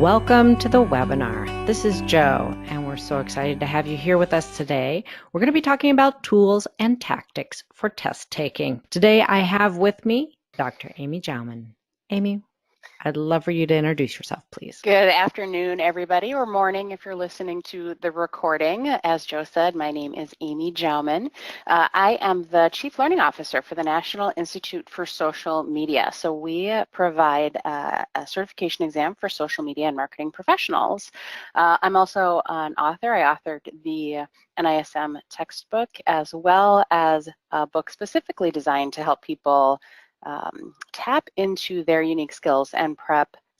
Welcome to the webinar. This is Jo, and we're so excited to have you here with us today. We're going to be talking about tools and tactics for test taking. Today I have with me Dr. Amy Jauman. Amy, I'd love for you to introduce yourself, please. Good afternoon, everybody, or morning if you're listening to the recording. As Jo said, my name is Amy Jauman. I am the Chief Learning Officer for the National Institute for Social Media. So we provide a certification exam for social media and marketing professionals. I'm also an author. I authored the NISM textbook as well as a book specifically designed to help people tap into their unique skills and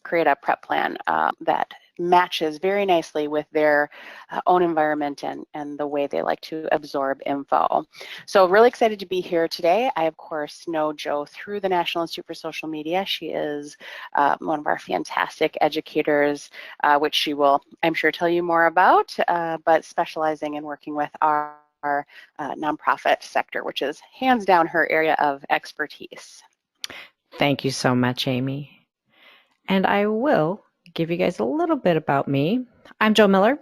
create a prep plan that matches very nicely with their own environment and the way they like to absorb info. So really excited to be here today. I, of course, know Jo through the National Institute for Social Media. She is one of our fantastic educators, which she will, I'm sure, tell you more about, but specializing in working with our nonprofit sector, which is hands down her area of expertise. Thank you so much, Amy. And I will give you guys a little bit about me. I'm Jo Miller,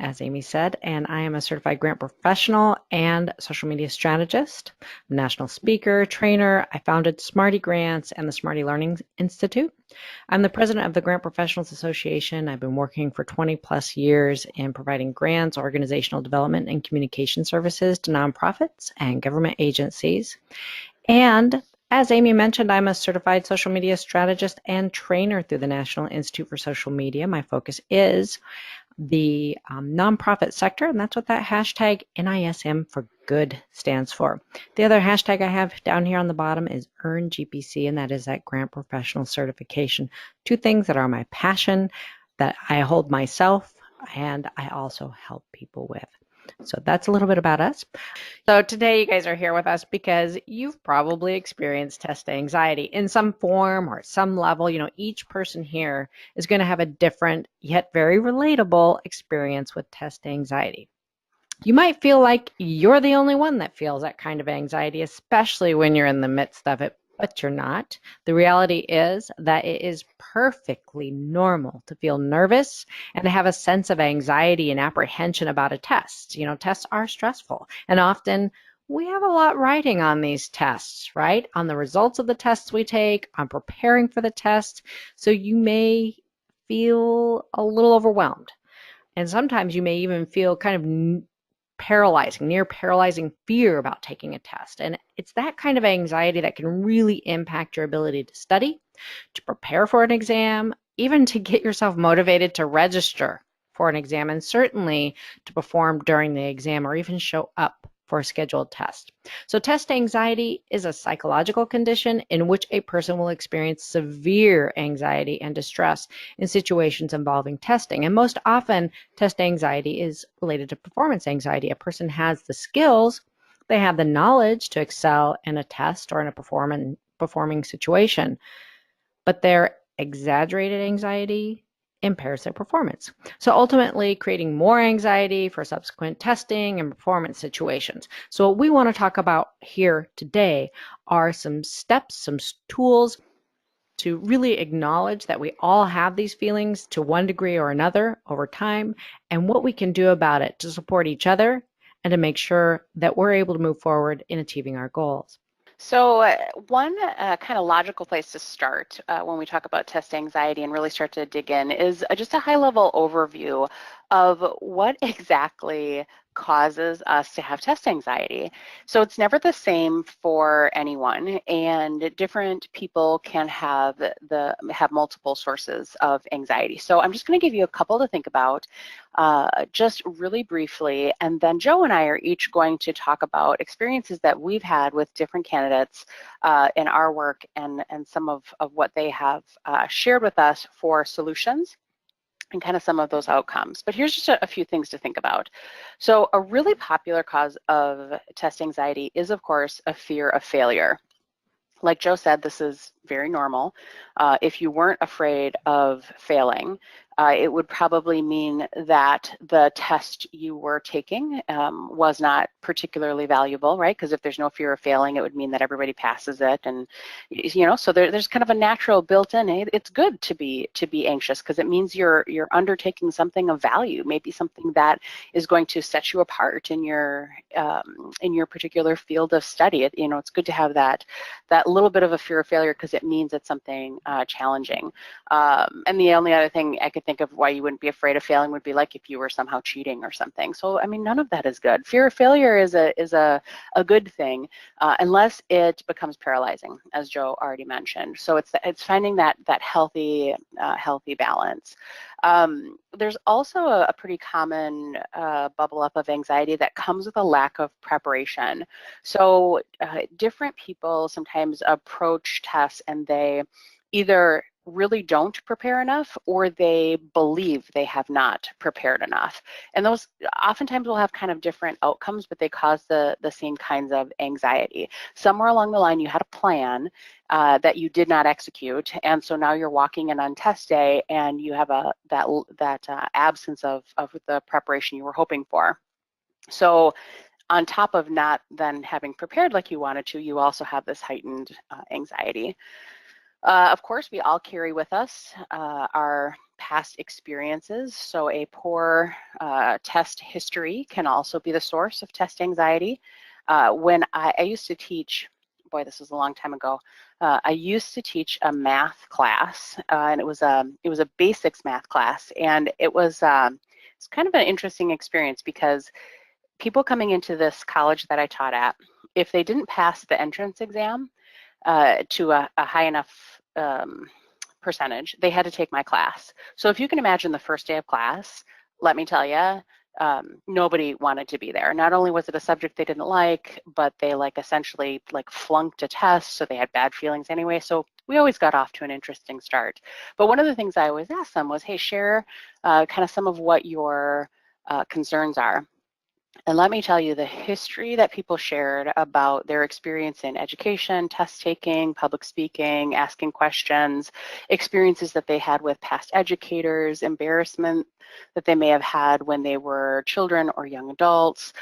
as Amy said, and I am a certified grant professional and social media strategist. I'm a national speaker, trainer. I founded Smarty Grants and the Smarty Learning Institute. I'm the president of the Grant Professionals Association. I've been working for 20 plus years in providing grants, organizational development, and communication services to nonprofits and government agencies. And as Amy mentioned, I'm a certified social media strategist and trainer through the National Institute for Social Media. My focus is the nonprofit sector, and that's what that hashtag NISM for good stands for. The other hashtag I have down here on the bottom is Earn GPC, and that is that grant professional certification. Two things that are my passion that I hold myself and I also help people with. So that's a little bit about us. So today you guys are here with us because you've probably experienced test anxiety in some form or some level. You know, each person here is going to have a different yet very relatable experience with test anxiety. You might feel like you're the only one that feels that kind of anxiety, especially when you're in the midst of it, but you're not. The reality is that it is perfectly normal to feel nervous and to have a sense of anxiety and apprehension about a test. You know, tests are stressful, and often we have a lot riding on these tests, right? On the results of the tests we take, on preparing for the test. So you may feel a little overwhelmed. And sometimes you may even feel kind of paralyzing, near paralyzing fear about taking a test. And it's that kind of anxiety that can really impact your ability to study, to prepare for an exam, even to get yourself motivated to register for an exam, and certainly to perform during the exam or even show up for a scheduled test. So test anxiety is a psychological condition in which a person will experience severe anxiety and distress in situations involving testing. And most often, test anxiety is related to performance anxiety. A person has the skills, they have the knowledge to excel in a test or in a performing situation, but their exaggerated anxiety impairs their performance. So ultimately creating more anxiety for subsequent testing and performance situations. So what we want to talk about here today are some steps, some tools to really acknowledge that we all have these feelings to one degree or another over time, and what we can do about it to support each other and to make sure that we're able to move forward in achieving our goals. So one kind of logical place to start when we talk about test anxiety and really start to dig in is just a high-level overview of what exactly causes us to have test anxiety. So it's never the same for anyone, and different people can have multiple sources of anxiety. So I'm just going to give you a couple to think about just really briefly, and then Jo and I are each going to talk about experiences that we've had with different candidates in our work and some of what they have shared with us for solutions and kind of some of those outcomes. But here's just a few things to think about. So a really popular cause of test anxiety is, of course, a fear of failure. Like Jo said, this is very normal. If you weren't afraid of failing, it would probably mean that the test you were taking was not particularly valuable, right? Because if there's no fear of failing, it would mean that everybody passes it, and so there's kind of a natural built-in. It's good to be anxious because it means you're undertaking something of value, maybe something that is going to set you apart in your particular field of study. It's good to have that little bit of a fear of failure because it means it's something challenging. And the only other thing I could think of why you wouldn't be afraid of failing would be like if you were somehow cheating or something. So I mean, none of that is good. Fear of failure is a good thing unless it becomes paralyzing, as Joe already mentioned. So it's finding that healthy balance. There's also a pretty common bubble up of anxiety that comes with a lack of preparation. So different people sometimes approach tests and they either really don't prepare enough or they believe they have not prepared enough. And those oftentimes will have kind of different outcomes, but they cause the same kinds of anxiety. Somewhere along the line, you had a plan that you did not execute, and so now you're walking in on test day and you have that absence of the preparation you were hoping for. So on top of not then having prepared like you wanted to, you also have this heightened anxiety. Of course, we all carry with us our past experiences, so a poor test history can also be the source of test anxiety. When I used to teach, boy, this was a long time ago, I used to teach a math class, and it was a basics math class, and it's kind of an interesting experience because people coming into this college that I taught at, if they didn't pass the entrance exam, to a high enough percentage, they had to take my class. So if you can imagine the first day of class, let me tell you, nobody wanted to be there. Not only was it a subject they didn't like, but they essentially flunked a test, so they had bad feelings anyway. So we always got off to an interesting start. But one of the things I always asked them was, hey, share kind of some of what your concerns are. And let me tell you, the history that people shared about their experience in education, test taking, public speaking, asking questions, experiences that they had with past educators, embarrassment that they may have had when they were children or young adults,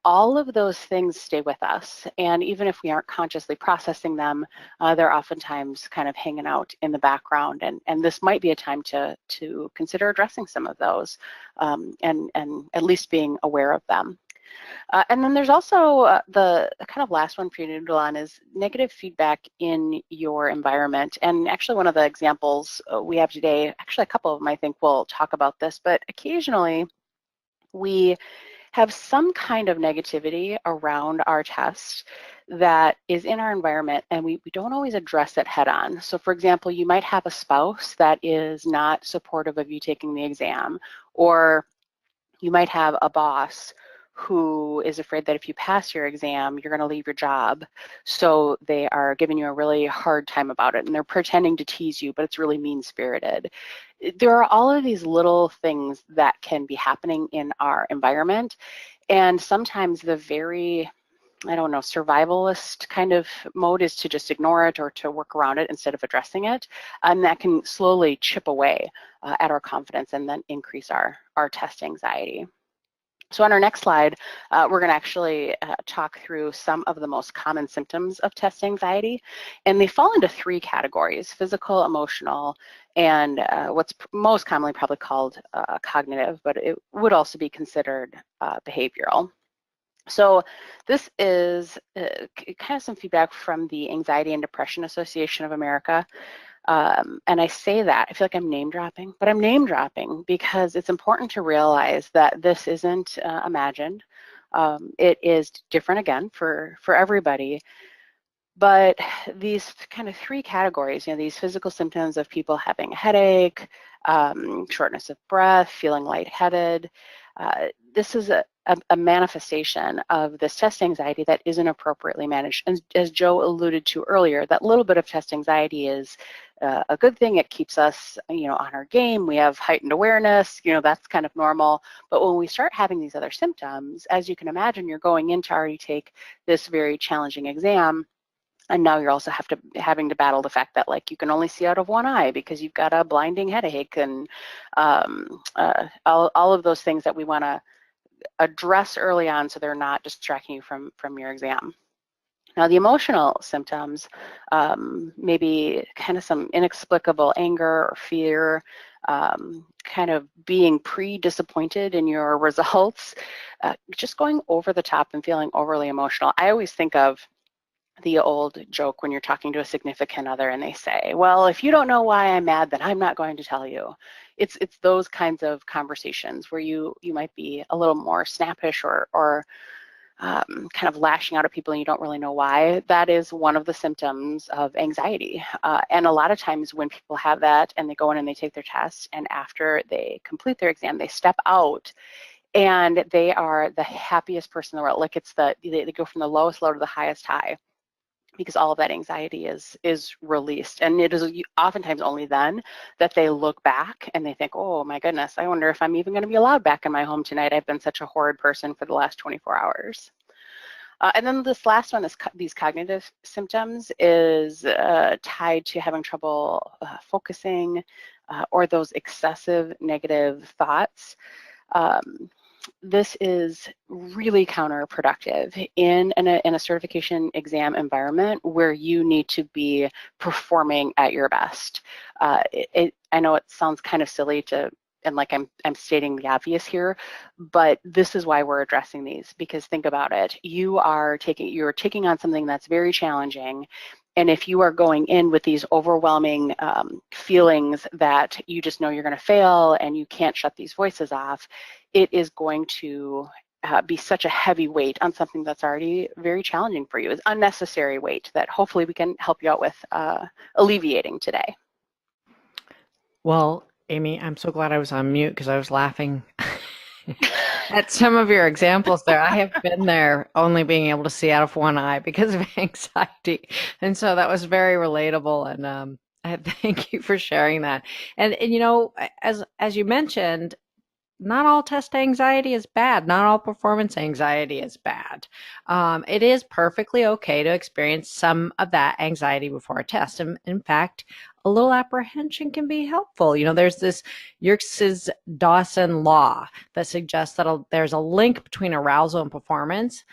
all of those things stay with us. And even if we aren't consciously processing them, they're oftentimes kind of hanging out in the background. And this might be a time to consider addressing some of those and at least being aware of them. And then there's also the kind of last one for you to noodle on is negative feedback in your environment. And actually one of the examples we have today, actually a couple of them I think will talk about this, but occasionally we have some kind of negativity around our test that is in our environment and we don't always address it head on. So for example, you might have a spouse that is not supportive of you taking the exam, or you might have a boss who is afraid that if you pass your exam, you're going to leave your job. So they are giving you a really hard time about it, and they're pretending to tease you, but it's really mean-spirited. There are all of these little things that can be happening in our environment, and sometimes the very, I don't know, survivalist kind of mode is to just ignore it or to work around it instead of addressing it, and that can slowly chip away at our confidence and then increase our test anxiety. So on our next slide, we're going to actually talk through some of the most common symptoms of test anxiety, and they fall into three categories: physical, emotional, and what's most commonly probably called cognitive, but it would also be considered behavioral. So this is kind of some feedback from the Anxiety and Depression Association of America. And I say that, I feel like I'm name dropping, but I'm name dropping because it's important to realize that this isn't imagined. It is different again for everybody. But these kind of three categories, these physical symptoms of people having a headache, shortness of breath, feeling lightheaded, this is a manifestation of this test anxiety that isn't appropriately managed. And as Joe alluded to earlier, that little bit of test anxiety is a good thing. It keeps us, on our game. We have heightened awareness, that's kind of normal. But when we start having these other symptoms, as you can imagine, you're going in to already take this very challenging exam. And now you're also having to battle the fact that like you can only see out of one eye because you've got a blinding headache, and all of those things that we want to address early on so they're not distracting you from your exam. Now, the emotional symptoms, maybe kind of some inexplicable anger or fear, kind of being pre-disappointed in your results, just going over the top and feeling overly emotional. I always think of the old joke when you're talking to a significant other and they say, well, if you don't know why I'm mad, then I'm not going to tell you. It's those kinds of conversations where you might be a little more snappish or kind of lashing out at people and you don't really know why. That is one of the symptoms of anxiety. And a lot of times when people have that and they go in and they take their test, and after they complete their exam, they step out and they are the happiest person in the world. Like they go from the lowest low to the highest high, because all of that anxiety is released. And it is oftentimes only then that they look back and they think, oh my goodness, I wonder if I'm even going to be allowed back in my home tonight. I've been such a horrid person for the last 24 hours. And then this last one is these cognitive symptoms is tied to having trouble focusing or those excessive negative thoughts. This is really counterproductive in a certification exam environment where you need to be performing at your best. I know it sounds kind of silly and like I'm stating the obvious here, but this is why we're addressing these, because think about it. You're taking on something that's very challenging, and if you are going in with these overwhelming feelings that you just know you're going to fail and you can't shut these voices off, it is going to be such a heavy weight on something that's already very challenging for you. It's unnecessary weight that hopefully we can help you out with alleviating today. Well, Amy, I'm so glad I was on mute because I was laughing at some of your examples there. I have been there, only being able to see out of one eye because of anxiety. And so that was very relatable. And I thank you for sharing that. And you know, as you mentioned, not all test anxiety is bad. Not all performance anxiety is bad. It is perfectly okay to experience some of that anxiety before a test. And in fact, a little apprehension can be helpful. You know, there's this Yerkes's Dawson law that suggests that there's a link between arousal and performance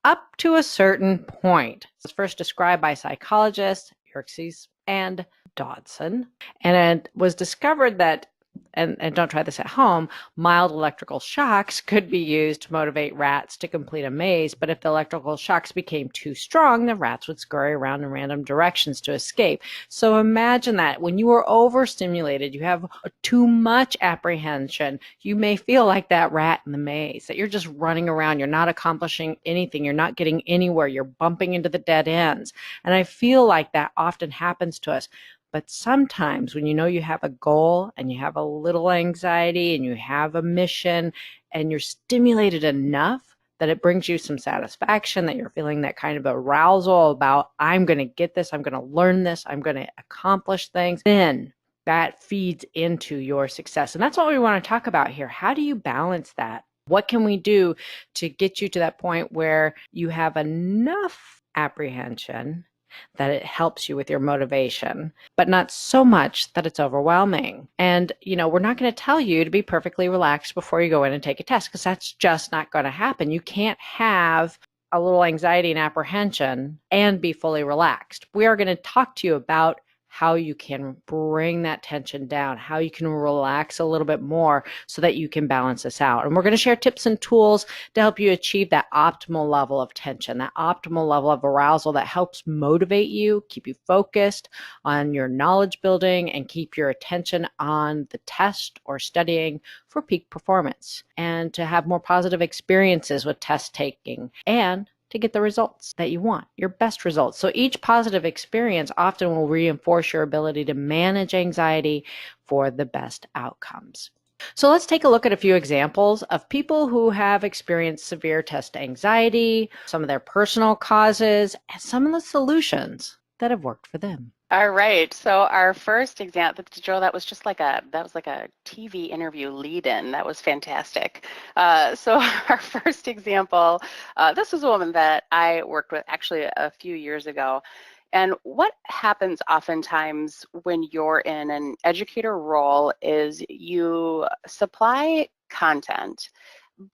up to a certain point. It's first described by psychologists Yerkes and Dodson, and it was discovered that and don't try this at home, mild electrical shocks could be used to motivate rats to complete a maze, but if the electrical shocks became too strong, the rats would scurry around in random directions to escape. So imagine that when you are overstimulated, you have too much apprehension, you may feel like that rat in the maze, that you're just running around, you're not accomplishing anything, you're not getting anywhere, you're bumping into the dead ends. And I feel like that often happens to us. But sometimes when you know you have a goal and you have a little anxiety and you have a mission and you're stimulated enough that it brings you some satisfaction, that you're feeling that kind of arousal about, I'm going to get this, I'm going to learn this, I'm going to accomplish things, then that feeds into your success. And that's what we want to talk about here. How do you balance that? What can we do to get you to that point where you have enough apprehension that it helps you with your motivation, but not so much that it's overwhelming? And, you know, we're not going to tell you to be perfectly relaxed before you go in and take a test, because that's just not going to happen. You can't have a little anxiety and apprehension and be fully relaxed. We are going to talk to you about how you can bring that tension down, how you can relax a little bit more so that you can balance this out. And we're going to share tips and tools to help you achieve that optimal level of tension, that optimal level of arousal that helps motivate you, keep you focused on your knowledge building, and keep your attention on the test or studying for peak performance, and to have more positive experiences with test taking and to get the results that you want, your best results. So each positive experience often will reinforce your ability to manage anxiety for the best outcomes. So let's take a look at a few examples of people who have experienced severe test anxiety, some of their personal causes, and some of the solutions that have worked for them. All right, so our first example, Joe, that was just like a TV interview lead-in. That was fantastic. So our first example, this was a woman that I worked with actually a few years ago. And what happens oftentimes when you're in an educator role is you supply content,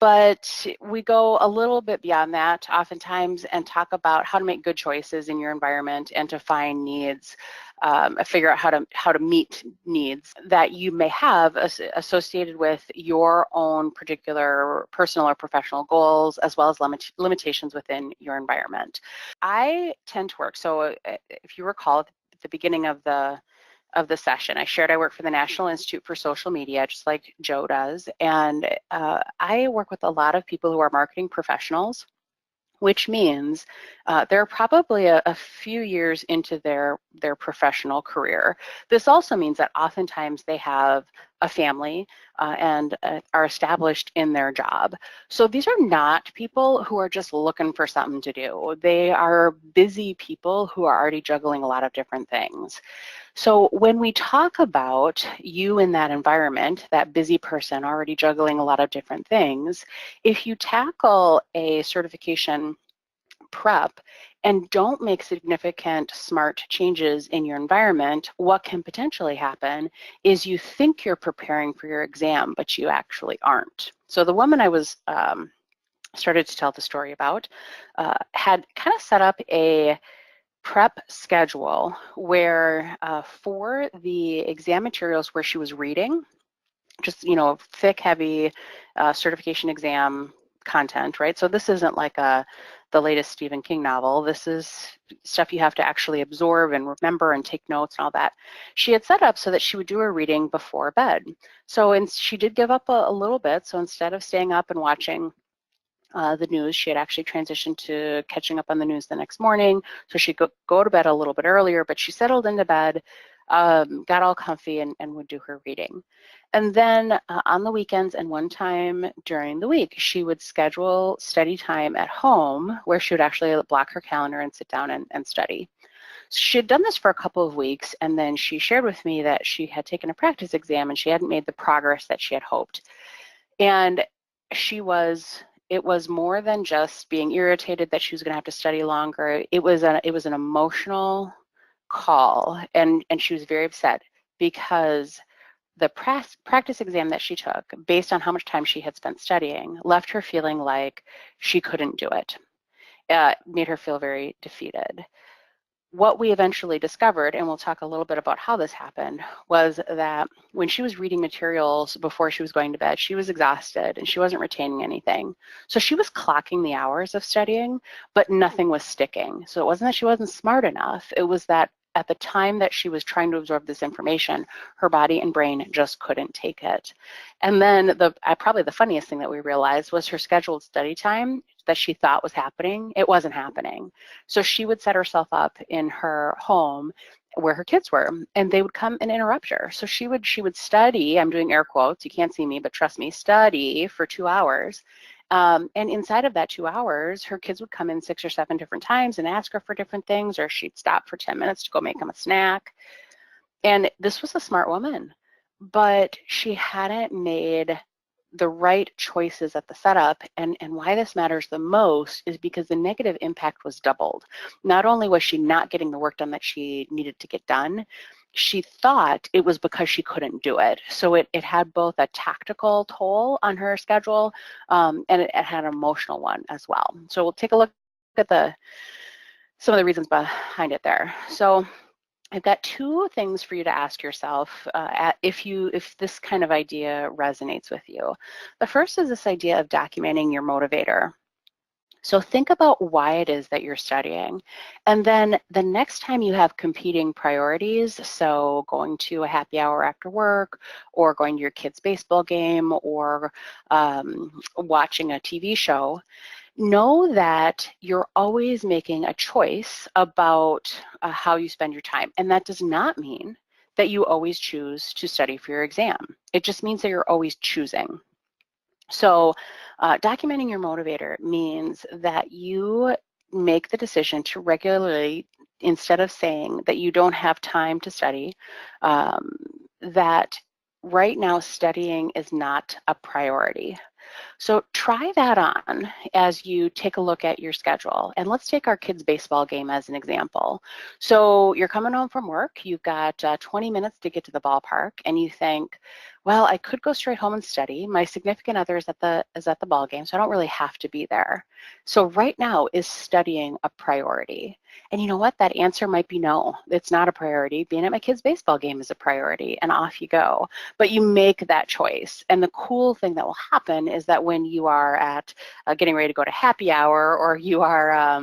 but we go a little bit beyond that oftentimes and talk about how to make good choices in your environment and to find needs, figure out how to meet needs that you may have associated with your own particular personal or professional goals, as well as limitations within your environment. I tend to work, so if you recall at the beginning of the session, I shared I work for the National Institute for Social Media, just like Joe does, and I work with a lot of people who are marketing professionals, which means they're probably a few years into their professional career. This also means that oftentimes they have a family and are established in their job. So these are not people who are just looking for something to do. They are busy people who are already juggling a lot of different things. So when we talk about you in that environment, that busy person already juggling a lot of different things, if you tackle a certification prep and don't make significant smart changes in your environment, what can potentially happen is you think you're preparing for your exam, but you actually aren't. So the woman I was started to tell the story about had kind of set up a prep schedule where for the exam materials where she was reading, just, thick, heavy certification exam content, right? So this isn't like the latest Stephen King novel. This is stuff you have to actually absorb and remember and take notes and all that. She had set up so that she would do her reading before bed. So and she did give up a little bit. So instead of staying up and watching the news, she had actually transitioned to catching up on the news the next morning. So she'd go to bed a little bit earlier, but she settled into bed, got all comfy and would do her reading. And then on the weekends and one time during the week, she would schedule study time at home where she would actually block her calendar and sit down and study. So she had done this for a couple of weeks, and then she shared with me that she had taken a practice exam and she hadn't made the progress that she had hoped. And it was more than just being irritated that she was going to have to study longer. It was an emotional call, and she was very upset because the practice exam that she took, based on how much time she had spent studying, left her feeling like she couldn't do it. Made her feel very defeated. What we eventually discovered, and we'll talk a little bit about how this happened, was that when she was reading materials before she was going to bed, she was exhausted and she wasn't retaining anything. So she was clocking the hours of studying, but nothing was sticking. So it wasn't that she wasn't smart enough, it was that at the time that she was trying to absorb this information, her body and brain just couldn't take it. And then probably the funniest thing that we realized was her scheduled study time that she thought was happening, it wasn't happening. So she would set herself up in her home where her kids were, and they would come and interrupt her. So she would study, I'm doing air quotes, you can't see me, but trust me, study for 2 hours. And inside of that 2 hours, her kids would come in 6 or 7 different times and ask her for different things, or she'd stop for 10 minutes to go make them a snack. And this was a smart woman, but she hadn't made the right choices at the setup. And why this matters the most is because the negative impact was doubled. Not only was she not getting the work done that she needed to get done, she thought it was because she couldn't do it. So it had both a tactical toll on her schedule and it had an emotional one as well. So we'll take a look at some of the reasons behind it there. So I've got 2 things for you to ask yourself if this kind of idea resonates with you. The first is this idea of documenting your motivator. So think about why it is that you're studying. And then the next time you have competing priorities, so going to a happy hour after work, or going to your kid's baseball game, or watching a TV show, know that you're always making a choice about how you spend your time. And that does not mean that you always choose to study for your exam. It just means that you're always choosing. So documenting your motivator means that you make the decision to regularly instead of saying that you don't have time to study, that right now studying is not a priority. So try that on as you take a look at your schedule. And let's take our kids' baseball game as an example. So you're coming home from work, you've got 20 minutes to get to the ballpark, and you think, well, I could go straight home and study. My significant other is at the ball game, so I don't really have to be there. So right now, is studying a priority? And you know what? That answer might be no, it's not a priority. Being at my kid's baseball game is a priority, and off you go. But you make that choice. And the cool thing that will happen is that when you are at getting ready to go to happy hour, or you are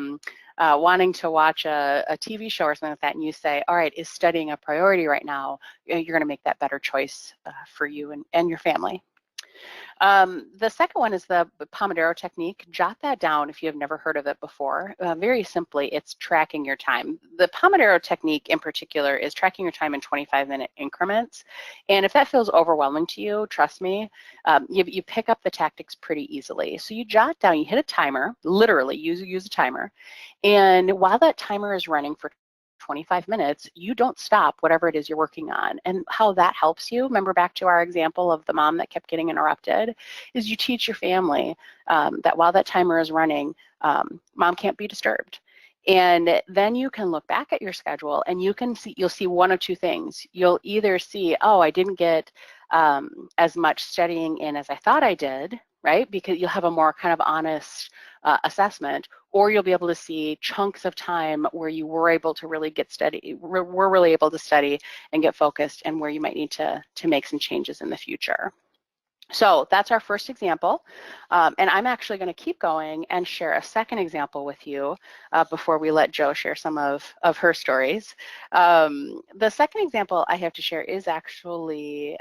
wanting to watch a TV show or something like that, and you say, all right, is studying a priority right now? You're going to make that better choice for you and your family. The second one is the Pomodoro Technique. Jot that down if you have never heard of it before. Very simply, it's tracking your time. The Pomodoro Technique in particular is tracking your time in 25-minute increments. And if that feels overwhelming to you, trust me, you pick up the tactics pretty easily. So you jot down, you hit a timer, literally use a timer. And while that timer is running for 25 minutes, you don't stop whatever it is you're working on. And how that helps you, remember back to our example of the mom that kept getting interrupted, is you teach your family that while that timer is running, mom can't be disturbed. And then you can look back at your schedule and you'll see one of two things. You'll either see, oh, I didn't get as much studying in as I thought I did, right? Because you'll have a more kind of honest assessment, or you'll be able to see chunks of time where you were able to really were really able to study and get focused, and where you might need to make some changes in the future. So that's our first example, and I'm actually going to keep going and share a second example with you before we let Jo share some of her stories. The second example I have to share is actually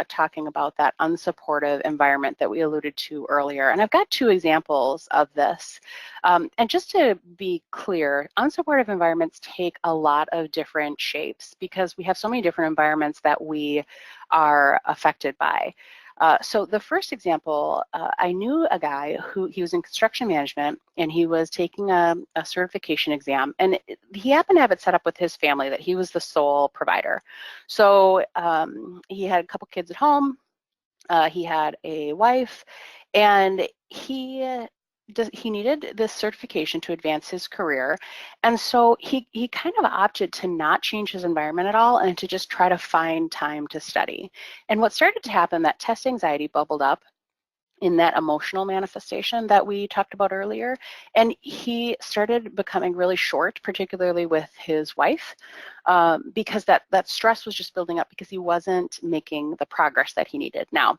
talking about that unsupportive environment that we alluded to earlier, and I've got two examples of this. And just to be clear, unsupportive environments take a lot of different shapes because we have so many different environments that we are affected by. So the first example, I knew a guy he was in construction management, and he was taking a certification exam, and he happened to have it set up with his family that he was the sole provider. So he had a couple kids at home, he had a wife, and he needed this certification to advance his career. And so he kind of opted to not change his environment at all and to just try to find time to study. And what started to happen, that test anxiety bubbled up in that emotional manifestation that we talked about earlier. And he started becoming really short, particularly with his wife, because that stress was just building up because he wasn't making the progress that he needed. Now,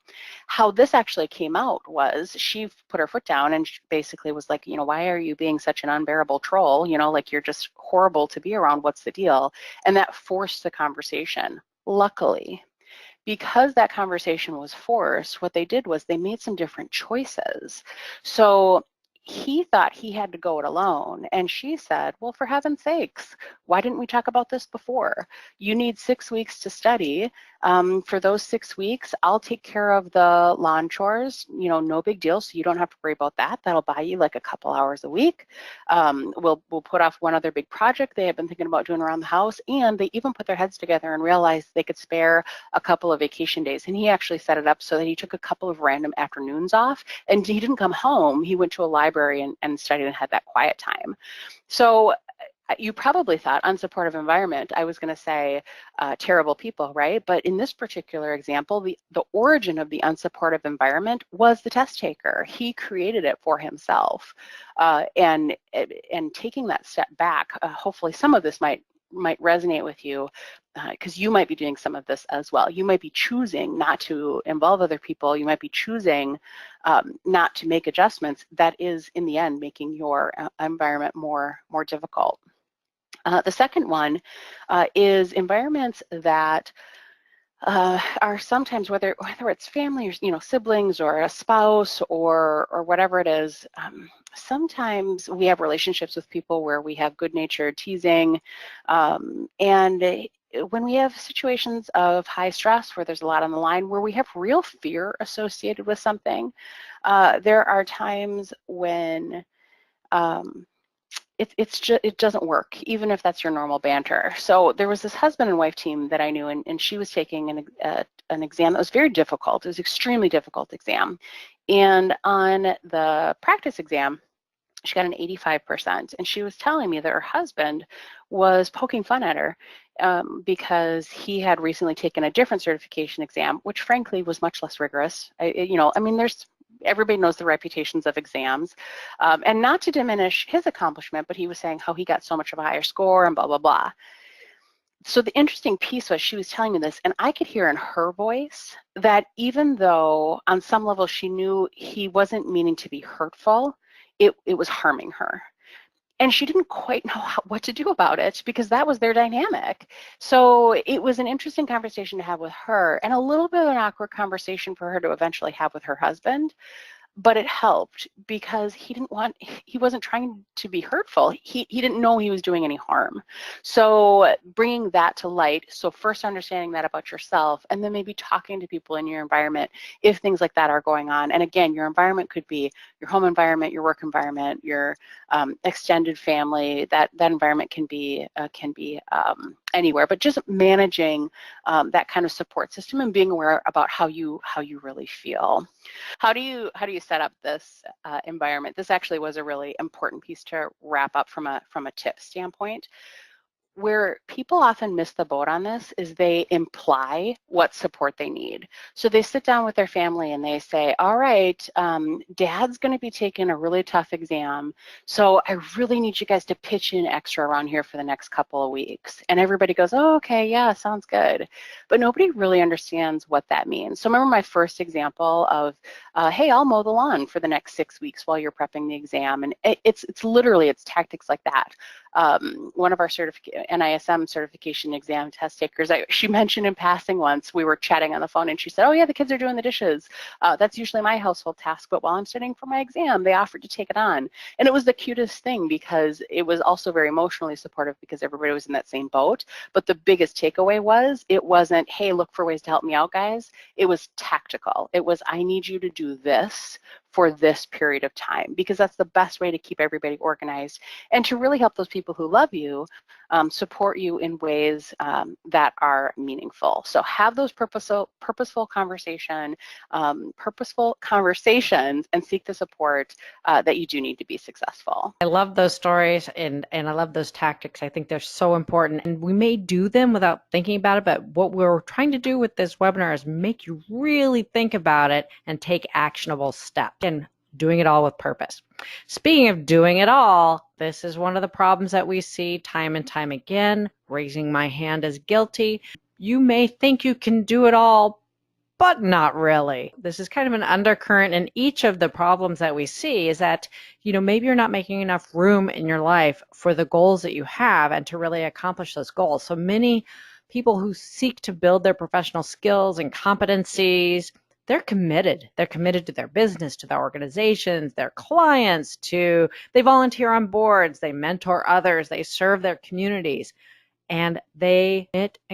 how this actually came out was she put her foot down and basically was like, you know, why are you being such an unbearable troll? You know, like, you're just horrible to be around. What's the deal? And that forced the conversation. Luckily, because that conversation was forced, what they did was they made some different choices. So he thought he had to go it alone. And she said, well, for heaven's sakes, why didn't we talk about this before? You need 6 weeks to study. For those 6 weeks, I'll take care of the lawn chores, you know, no big deal. So you don't have to worry about that. That'll buy you like a couple hours a week. We'll put off one other big project they have been thinking about doing around the house. And they even put their heads together and realized they could spare a couple of vacation days. And he actually set it up so that he took a couple of random afternoons off, and he didn't come home. He went to a library and studied and had that quiet time. So you probably thought unsupportive environment, I was going to say terrible people, right? But in this particular example, the origin of the unsupportive environment was the test taker. He created it for himself. And taking that step back, hopefully some of this might resonate with you, because you might be doing some of this as well. You might be choosing not to involve other people. You might be choosing not to make adjustments. That is, in the end, making your environment more difficult. The second one is environments that are sometimes, whether it's family or, you know, siblings or a spouse or whatever it is, sometimes we have relationships with people where we have good-natured teasing, and when we have situations of high stress where there's a lot on the line, where we have real fear associated with something, there are times when it doesn't work, even if that's your normal banter. So there was this husband and wife team that I knew, and she was taking an exam that was very difficult. It was an extremely difficult exam. And on the practice exam, she got an 85%. And she was telling me that her husband was poking fun at her because he had recently taken a different certification exam, which frankly was much less rigorous. Everybody knows the reputations of exams. And not to diminish his accomplishment, but he was saying how he got so much of a higher score and blah, blah, blah. So the interesting piece was she was telling me this, and I could hear in her voice that even though on some level she knew he wasn't meaning to be hurtful, it was harming her. And she didn't quite know what to do about it because that was their dynamic. So it was an interesting conversation to have with her and a little bit of an awkward conversation for her to eventually have with her husband. But it helped because he wasn't trying to be hurtful. He didn't know he was doing any harm. So bringing that to light, so first understanding that about yourself, and then maybe talking to people in your environment if things like that are going on. And again, your environment could be your home environment, your work environment, your extended family. That environment can be anywhere, but just managing that kind of support system and being aware about how you really feel. How do you set up this environment? This actually was a really important piece to wrap up from a tip standpoint. Where people often miss the boat on this is they imply what support they need. So they sit down with their family and they say, all right, dad's going to be taking a really tough exam, so I really need you guys to pitch in extra around here for the next couple of weeks. And everybody goes, oh, okay, yeah, sounds good. But nobody really understands what that means. So remember my first example of, hey, I'll mow the lawn for the next 6 weeks while you're prepping the exam. And it's literally, it's tactics like that. One of our NISM certification exam test takers, she mentioned in passing once, we were chatting on the phone and she said, oh yeah, the kids are doing the dishes. That's usually my household task, but while I'm studying for my exam, they offered to take it on. And it was the cutest thing because it was also very emotionally supportive because everybody was in that same boat. But the biggest takeaway was, it wasn't, hey, look for ways to help me out, guys. It was tactical. It was, I need you to do this for this period of time, because that's the best way to keep everybody organized and to really help those people who love you support you in ways that are meaningful. So have those purposeful conversations and seek the support that you do need to be successful. I love those stories and I love those tactics. I think they're so important, and we may do them without thinking about it, but what we're trying to do with this webinar is make you really think about it and take actionable steps, and doing it all with purpose. Speaking of doing it all, this is one of the problems that we see time and time again. Raising my hand is guilty. You may think you can do it all, but not really. This is kind of an undercurrent in each of the problems that we see, is that, maybe you're not making enough room in your life for the goals that you have and to really accomplish those goals. So many people who seek to build their professional skills and competencies, they're committed. They're committed to their business, to their organizations, their clients, they volunteer on boards, they mentor others, they serve their communities. And they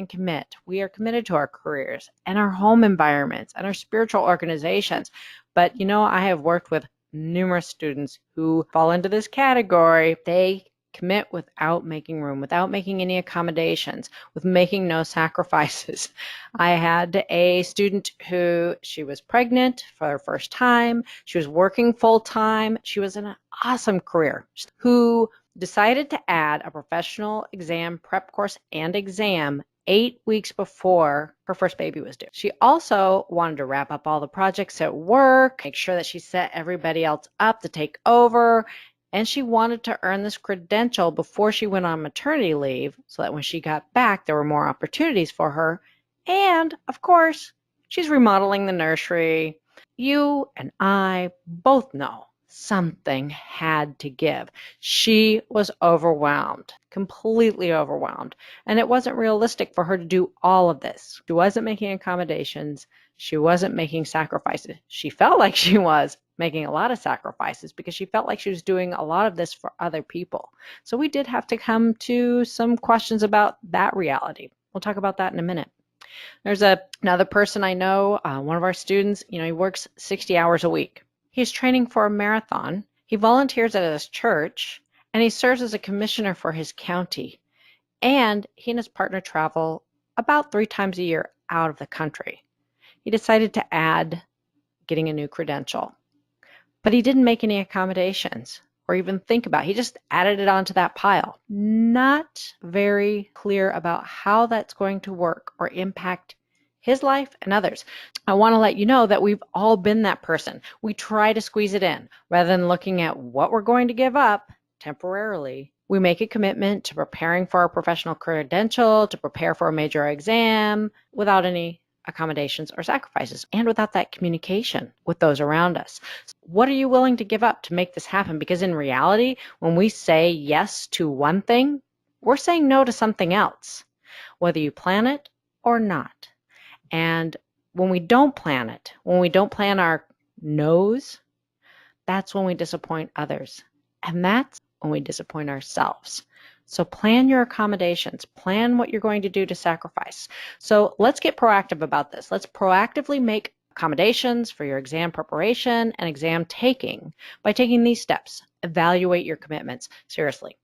commit. We are committed to our careers and our home environments and our spiritual organizations. But, I have worked with numerous students who fall into this category. They commit without making room, without making any accommodations, with making no sacrifices. I had a student who, she was pregnant for her first time. She was working full time. She was in an awesome career, who decided to add a professional exam prep course and exam 8 weeks before her first baby was due. She also wanted to wrap up all the projects at work, make sure that she set everybody else up to take over, and she wanted to earn this credential before she went on maternity leave so that when she got back, there were more opportunities for her. And, of course, she's remodeling the nursery. You and I both know something had to give. She was overwhelmed, completely overwhelmed. And it wasn't realistic for her to do all of this. She wasn't making accommodations. She wasn't making sacrifices. She felt like she was making a lot of sacrifices because she felt like she was doing a lot of this for other people. So we did have to come to some questions about that reality. We'll talk about that in a minute. There's another person I know, one of our students, he works 60 hours a week. He's training for a marathon. He volunteers at his church, and he serves as a commissioner for his county. And he and his partner travel about 3 times a year out of the country. He decided to add getting a new credential, but he didn't make any accommodations or even think about it. He just added it onto that pile. Not very clear about how that's going to work or impact his life and others. I want to let you know that we've all been that person. We try to squeeze it in rather than looking at what we're going to give up temporarily. We make a commitment to preparing for our professional credential, to prepare for a major exam without any accommodations or sacrifices, and without that communication with those around us. What are you willing to give up to make this happen? Because in reality, when we say yes to one thing, we're saying no to something else, whether you plan it or not. And when we don't plan it, when we don't plan our no's, that's when we disappoint others. And that's when we disappoint ourselves. So plan your accommodations. Plan what you're going to do to sacrifice. So let's get proactive about this. Let's proactively make accommodations for your exam preparation and exam taking by taking these steps. Evaluate your commitments. Seriously.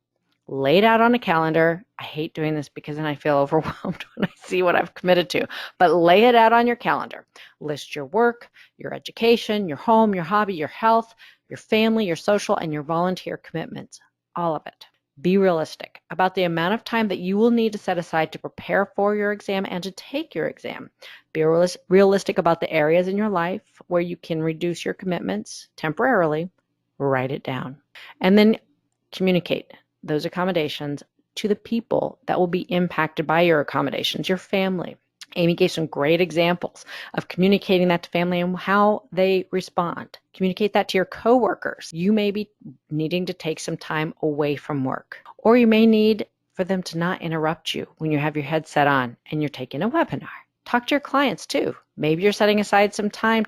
Lay it out on a calendar. I hate doing this because then I feel overwhelmed when I see what I've committed to, but lay it out on your calendar. List your work, your education, your home, your hobby, your health, your family, your social, and your volunteer commitments. All of it. Be realistic about the amount of time that you will need to set aside to prepare for your exam and to take your exam. Be realistic about the areas in your life where you can reduce your commitments temporarily. Write it down. And then communicate those accommodations to the people that will be impacted by your accommodations, your family. Amy gave some great examples of communicating that to family and how they respond. Communicate that to your coworkers. You may be needing to take some time away from work, or you may need for them to not interrupt you when you have your headset on and you're taking a webinar. Talk to your clients too. Maybe you're setting aside some time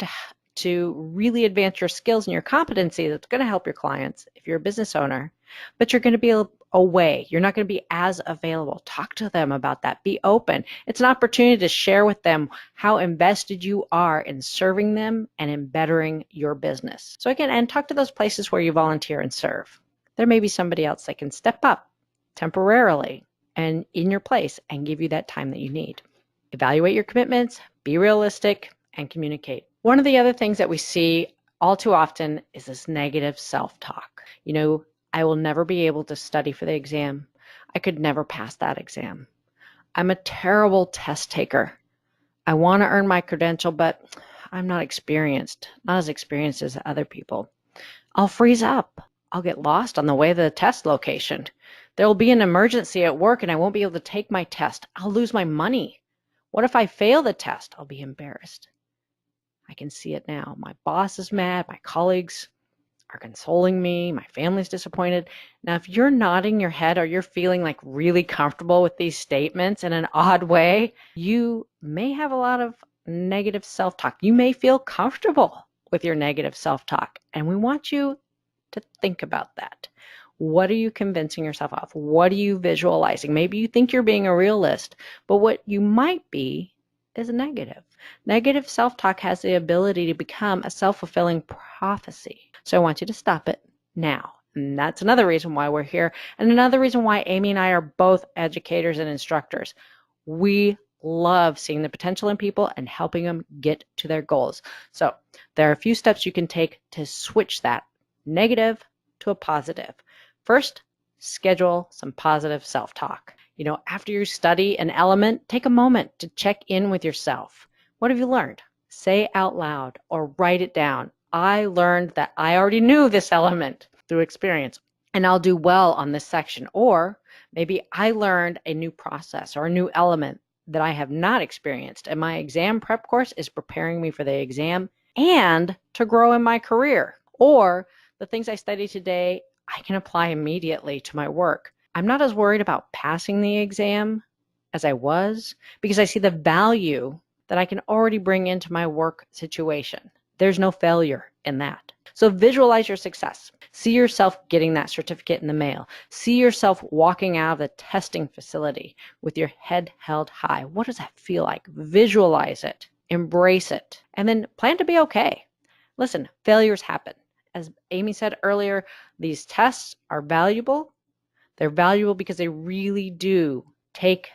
to really advance your skills and your competency that's going to help your clients if you're a business owner, but you're going to be away. You're not going to be as available. Talk to them about that. Be open. It's an opportunity to share with them how invested you are in serving them and in bettering your business. So again, and talk to those places where you volunteer and serve. There may be somebody else that can step up temporarily and in your place and give you that time that you need. Evaluate your commitments, be realistic, and communicate. One of the other things that we see all too often is this negative self-talk. I will never be able to study for the exam. I could never pass that exam. I'm a terrible test taker. I want to earn my credential, but I'm not as experienced as other people. I'll freeze up. I'll get lost on the way to the test location. There will be an emergency at work and I won't be able to take my test. I'll lose my money. What if I fail the test? I'll be embarrassed. I can see it now. My boss is mad. My colleagues are consoling me. My family's disappointed. Now, if you're nodding your head or you're feeling like really comfortable with these statements in an odd way, you may have a lot of negative self-talk. You may feel comfortable with your negative self-talk, and we want you to think about that. What are you convincing yourself of? What are you visualizing? Maybe you think you're being a realist, but what you might be is a negative. Negative self-talk has the ability to become a self-fulfilling prophecy. So I want you to stop it now. And that's another reason why we're here. And another reason why Amy and I are both educators and instructors. We love seeing the potential in people and helping them get to their goals. So there are a few steps you can take to switch that negative to a positive. First, schedule some positive self-talk. After you study an element, take a moment to check in with yourself. What have you learned? Say out loud or write it down. I learned that I already knew this element through experience, and I'll do well on this section. Or maybe I learned a new process or a new element that I have not experienced, and my exam prep course is preparing me for the exam and to grow in my career. Or the things I study today, I can apply immediately to my work. I'm not as worried about passing the exam as I was because I see the value that I can already bring into my work situation. There's no failure in that. So visualize your success. See yourself getting that certificate in the mail. See yourself walking out of the testing facility with your head held high. What does that feel like? Visualize it, embrace it, and then plan to be okay. Listen, failures happen. as Amy said earlier, these tests are valuable. They're valuable because they really do take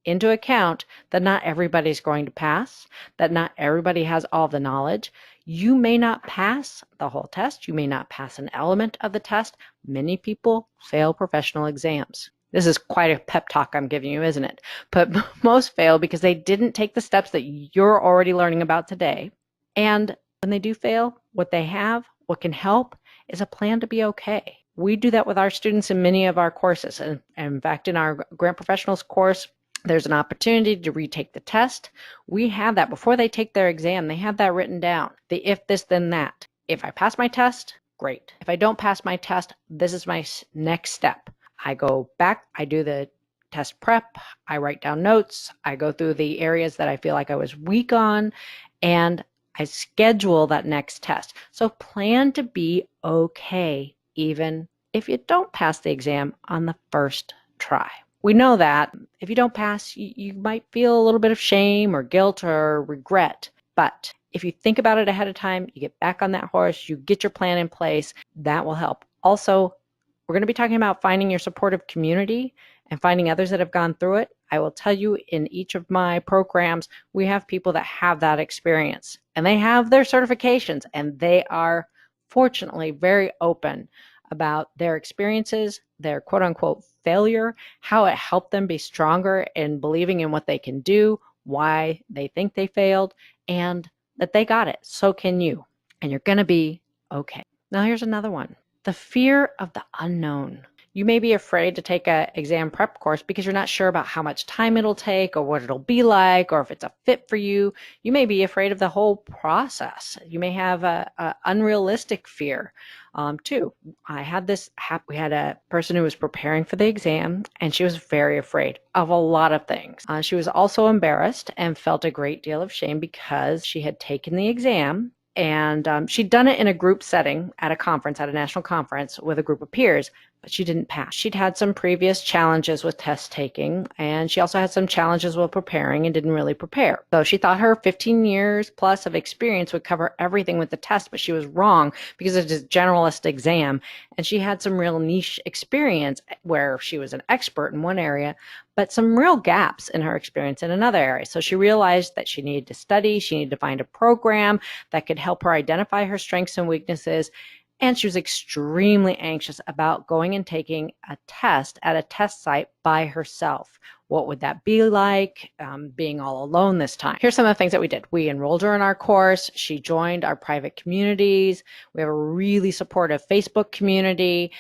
into account that not everybody's going to pass, that not everybody has all the knowledge. You may not pass the whole test. You may not pass an element of the test. Many people fail professional exams. This is quite a pep talk I'm giving you, isn't it? But most fail because they didn't take the steps that you're already learning about today. And when they do fail, what they have, what can help, is a plan to be okay. We do that with our students in many of our courses. And in fact, in our Grant Professionals course, there's an opportunity to retake the test. We have that before they take their exam. They have that written down. The if this, then that. If I pass my test, great. If I don't pass my test, this is my next step. I go back, I do the test prep, I write down notes, I go through the areas that I feel like I was weak on, and I schedule that next test. So plan to be okay, even if you don't pass the exam on the first try. We know that if you don't pass, you might feel a little bit of shame or guilt or regret. But if you think about it ahead of time, you get back on that horse, you get your plan in place, that will help. Also, we're going to be talking about finding your supportive community and finding others that have gone through it. I will tell you, in each of my programs, we have people that have that experience and they have their certifications, and they are fortunately very open about their experiences, their quote unquote failure, how it helped them be stronger in believing in what they can do, why they think they failed, and that they got it. So can you. And you're going to be okay. Now, here's another one. The fear of the unknown. You may be afraid to take an exam prep course because you're not sure about how much time it'll take or what it'll be like or if it's a fit for you. You may be afraid of the whole process. You may have a unrealistic fear too. I had this we had a person who was preparing for the exam, and she was very afraid of a lot of things. She was also embarrassed and felt a great deal of shame because she had taken the exam. And she'd done it in a group setting at a conference, at a national conference with a group of peers, but she didn't pass. She'd had some previous challenges with test taking, and she also had some challenges with preparing and didn't really prepare. So she thought her 15 years plus of experience would cover everything with the test, but she was wrong because it's a generalist exam, and she had some real niche experience where she was an expert in one area, but some real gaps in her experience in another area. So she realized that she needed to study, she needed to find a program that could help her identify her strengths and weaknesses. And she was extremely anxious about going and taking a test at a test site by herself. What would that be like, being all alone this time? Here's some of the things that we did. We enrolled her in our course. She joined our private communities. We have a really supportive Facebook community,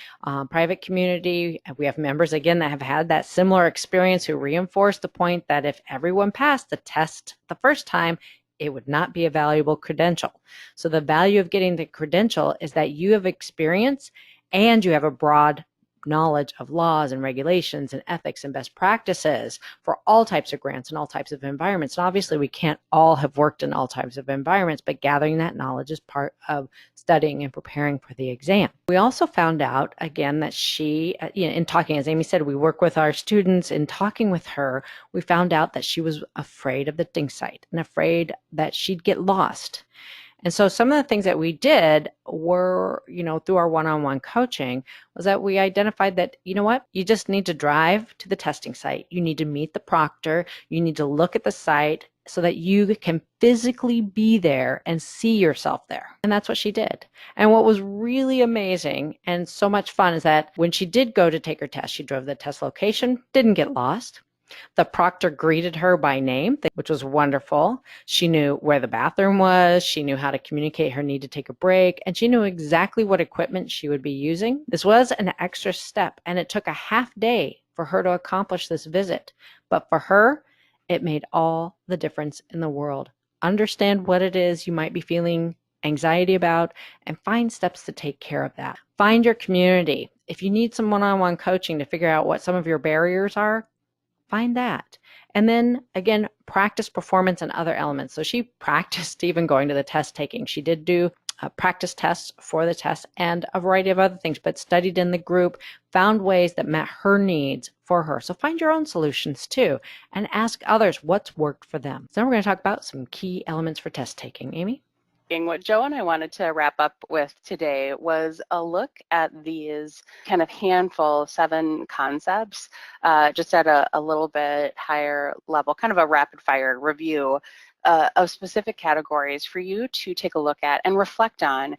private community. We have members, again, that have had that similar experience who reinforce the point that if everyone passed the test the first time, it would not be a valuable credential. So the value of getting the credential is that you have experience and you have a broad knowledge of laws and regulations and ethics and best practices for all types of grants and all types of environments. And obviously we can't all have worked in all types of environments, but gathering that knowledge is part of studying and preparing for the exam. We also found out, again, that she, in talking, as Amy said, we work with our students. In talking with her, we found out that she was afraid of the testing site and afraid that she'd get lost. And so some of the things that we did were, through our one-on-one coaching, was that we identified that, you know what, you just need to drive to the testing site. You need to meet the proctor. You need to look at the site so that you can physically be there and see yourself there. And that's what she did. And what was really amazing and so much fun is that when she did go to take her test, she drove the test location, didn't get lost. The proctor greeted her by name, which was wonderful. She knew where the bathroom was. She knew how to communicate her need to take a break, and she knew exactly what equipment she would be using. This was an extra step, and it took a half day for her to accomplish this visit. But for her, it made all the difference in the world. Understand what it is you might be feeling anxiety about and find steps to take care of that. Find your community. If you need some one-on-one coaching to figure out what some of your barriers are, find that. And then again, practice performance and other elements. So she practiced even going to the test taking. She did do practice tests for the test and a variety of other things, but studied in the group, found ways that met her needs for her. So find your own solutions too, and ask others what's worked for them. So now we're going to talk about some key elements for test taking. Amy? thinking. What Joe and I wanted to wrap up with today was a look at these kind of handful, 7 concepts, just at a little bit higher level, kind of a rapid fire review of specific categories for you to take a look at and reflect on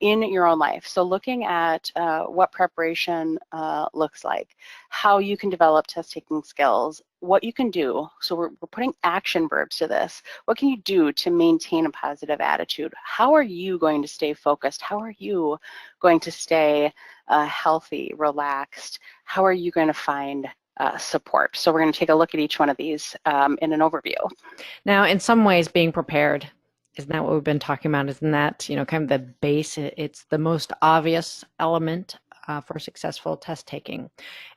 in your own life. So looking at what preparation looks like, how you can develop test-taking skills, what you can do. So we're putting action verbs to this. What can you do to maintain a positive attitude? How are you going to stay focused? How are you going to stay healthy, relaxed? How are you going to find support? So we're going to take a look at each one of these in an overview. Now, in some ways, being prepared, isn't that what we've been talking about? Isn't that, kind of the base? It's the most obvious element for successful test taking.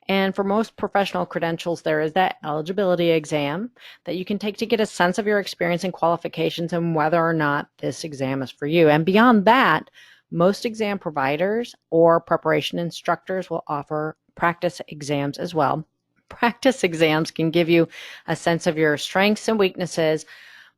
And for most professional credentials, there is that eligibility exam that you can take to get a sense of your experience and qualifications and whether or not this exam is for you. And beyond that, most exam providers or preparation instructors will offer practice exams as well. Practice exams can give you a sense of your strengths and weaknesses,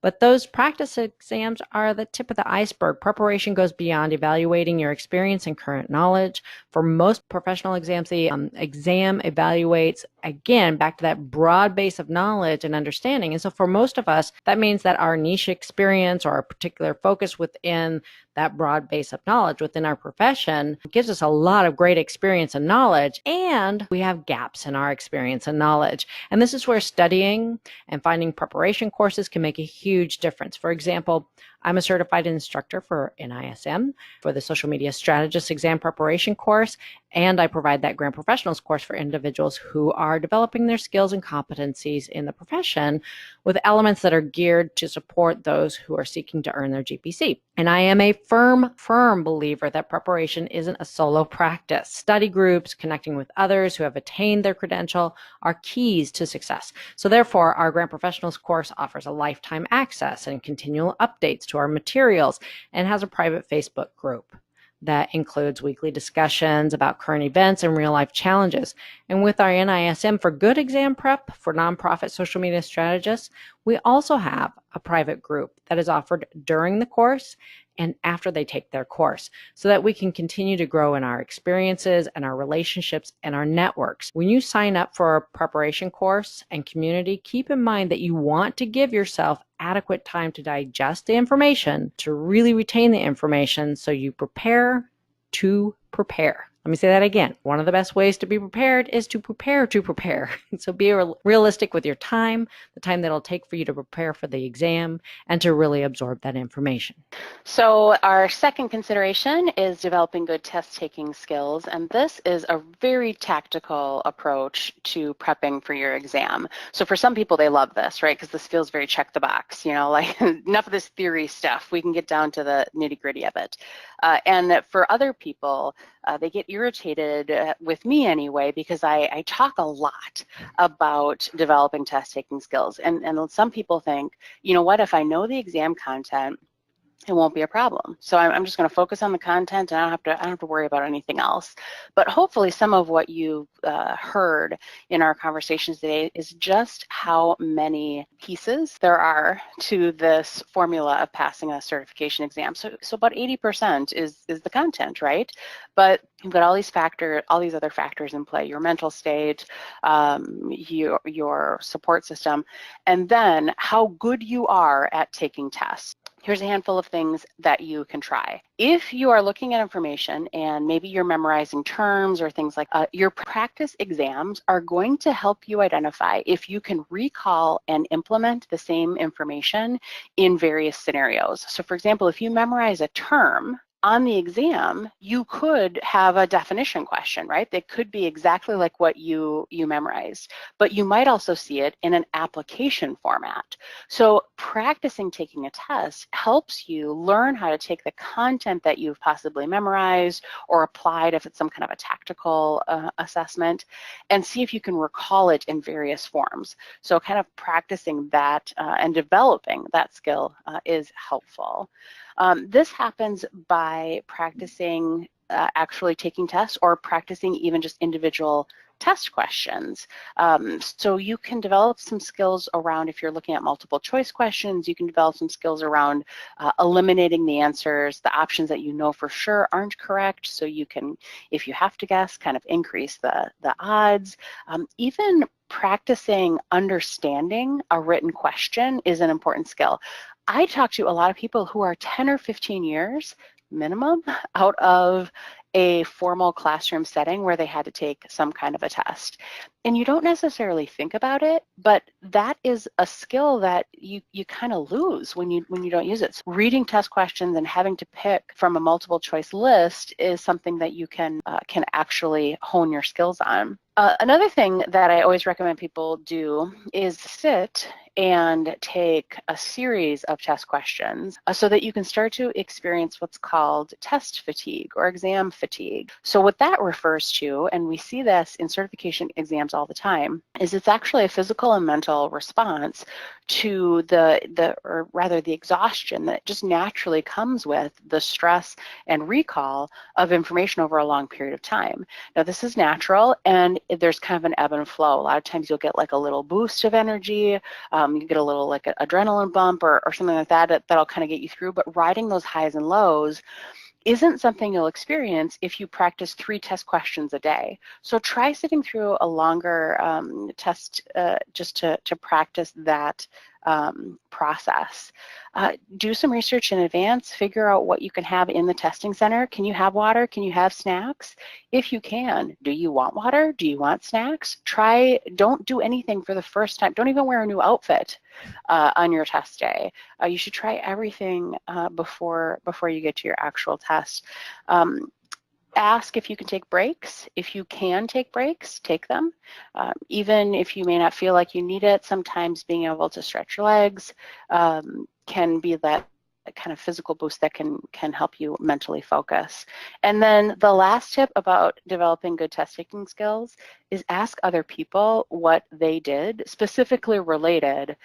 but those practice exams are the tip of the iceberg. Preparation goes beyond evaluating your experience and current knowledge. For most professional exams, the exam evaluates, again, back to that broad base of knowledge and understanding. And so for most of us, that means that our niche experience or our particular focus within that broad base of knowledge within our profession gives us a lot of great experience and knowledge, and we have gaps in our experience and knowledge. And this is where studying and finding preparation courses can make a huge difference. For example, I'm a certified instructor for NISM for the Social Media Strategist Exam Preparation course, and I provide that Grant Professionals course for individuals who are developing their skills and competencies in the profession with elements that are geared to support those who are seeking to earn their GPC. And I am a firm believer that preparation isn't a solo practice. Study groups, connecting with others who have attained their credential are keys to success. So therefore, our Grant Professionals course offers a lifetime access and continual updates to our materials and has a private Facebook group that includes weekly discussions about current events and real-life challenges. And with our NISM for Good exam prep for nonprofit social media strategists, we also have a private group that is offered during the course and after they take their course so that we can continue to grow in our experiences and our relationships and our networks. When you sign up for a preparation course and community, keep in mind that you want to give yourself adequate time to digest the information, to really retain the information so you prepare to prepare. Let me say that again. One of the best ways to be prepared is to prepare to prepare. So be realistic with your time, the time that it'll take for you to prepare for the exam and to really absorb that information. So our second consideration is developing good test-taking skills, and this is a very tactical approach to prepping for your exam. So for some people, they love this, right? Because this feels very check the box, like enough of this theory stuff. We can get down to the nitty-gritty of it. And for other people, they get irritated with me anyway because I talk a lot about developing test-taking skills. And some people think, you know what, if I know the exam content, it won't be a problem. So I'm just going to focus on the content, and I don't have to worry about anything else. But hopefully some of what you've heard in our conversations today is just how many pieces there are to this formula of passing a certification exam. So about 80% is the content, right? But you've got all these other factors in play: your mental state, your support system, and then how good you are at taking tests. Here's a handful of things that you can try. If you are looking at information and maybe you're memorizing terms or things like your practice exams are going to help you identify if you can recall and implement the same information in various scenarios. So for example, if you memorize a term, on the exam, you could have a definition question, right? That could be exactly like what you memorized, but you might also see it in an application format. So practicing taking a test helps you learn how to take the content that you've possibly memorized or applied if it's some kind of a tactical assessment, and see if you can recall it in various forms. So kind of practicing that and developing that skill is helpful. This happens by practicing actually taking tests or practicing even just individual test questions. So you can develop some skills around, if you're looking at multiple choice questions, you can develop some skills around eliminating the answers, the options that you know for sure aren't correct, so you can, if you have to guess, kind of increase the odds. Even practicing understanding a written question is an important skill. I talk to a lot of people who are 10 or 15 years minimum out of a formal classroom setting where they had to take some kind of a test. And you don't necessarily think about it, but that is a skill that you kind of lose when you don't use it. So reading test questions and having to pick from a multiple choice list is something that you can actually hone your skills on. Another thing that I always recommend people do is sit and take a series of test questions so that you can start to experience what's called test fatigue or exam fatigue. So what that refers to, and we see this in certification exams all the time, is it's actually a physical and mental response to the exhaustion that just naturally comes with the stress and recall of information over a long period of time. Now, this is natural, and there's kind of an ebb and flow. A lot of times you'll get like a little boost of energy, you get a little like an adrenaline bump or something like that that'll kind of get you through, but riding those highs and lows isn't something you'll experience if you practice 3 test questions a day. So try sitting through a longer test just to practice that process. Do some research in advance, figure out what you can have in the testing center. Can you have water? Can you have snacks? If you can, do you want water? Do you want snacks? Don't do anything for the first time. Don't even wear a new outfit on your test day. You should try everything before you get to your actual test. Ask if you can take breaks. If you can take breaks, take them. Even if you may not feel like you need it, sometimes being able to stretch your legs can be that kind of physical boost that can help you mentally focus. And then the last tip about developing good test taking skills is ask other people what they did, specifically related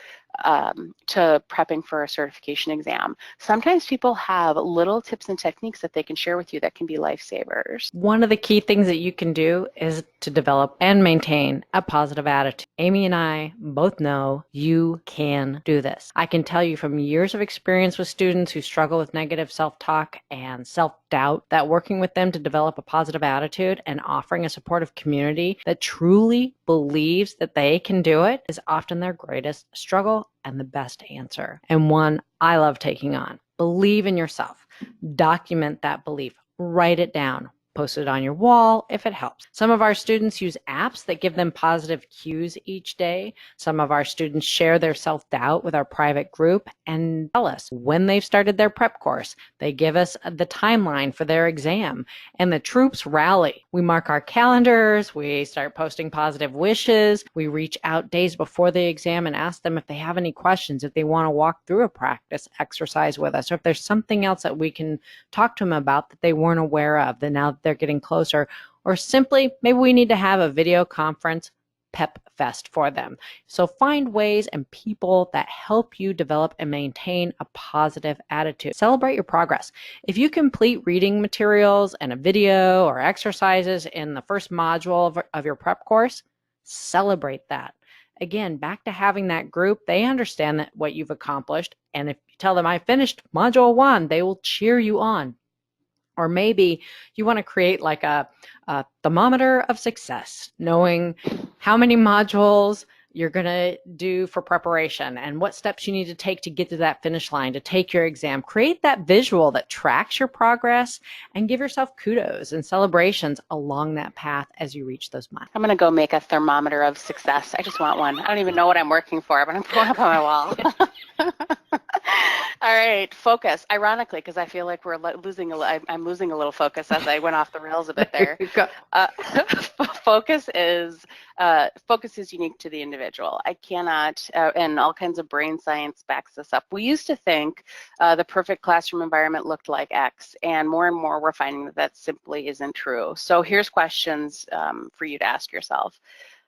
to prepping for a certification exam. Sometimes people have little tips and techniques that they can share with you that can be lifesavers. One of the key things that you can do is to develop and maintain a positive attitude. Amy and I both know you can do this. I can tell you from years of experience with students who struggle with negative self-talk and self-doubt that working with them to develop a positive attitude and offering a supportive community that truly believes that they can do it is often their greatest struggle and the best answer, and one I love taking on. Believe in yourself. Document that belief. Write it down. Post it on your wall if it helps. Some of our students use apps that give them positive cues each day. Some of our students share their self-doubt with our private group and tell us when they've started their prep course. They give us the timeline for their exam, and the troops rally. We mark our calendars. We start posting positive wishes. We reach out days before the exam and ask them if they have any questions, if they want to walk through a practice exercise with us, or if there's something else that we can talk to them about that they weren't aware of, that now they're getting closer, or simply maybe we need to have a video conference pep fest for them. So find ways and people that help you develop and maintain a positive attitude. Celebrate your progress. If you complete reading materials and a video or exercises in the first module of your prep course, celebrate that. Again, back to having that group, they understand that what you've accomplished, and if you tell them I finished module 1, they will cheer you on. Or maybe you want to create like a thermometer of success, knowing how many modules you're going to do for preparation and what steps you need to take to get to that finish line, to take your exam. Create that visual that tracks your progress and give yourself kudos and celebrations along that path as you reach those milestones. I'm going to go make a thermometer of success. I just want one. I don't even know what I'm working for, but I'm pulling up on my wall. All right, focus. Ironically, because I feel like I'm losing a little focus as I went off the rails a bit there. Focus is unique to the individual. I cannot, and all kinds of brain science backs this up. We used to think the perfect classroom environment looked like X, and more we're finding that simply isn't true. So here's questions for you to ask yourself.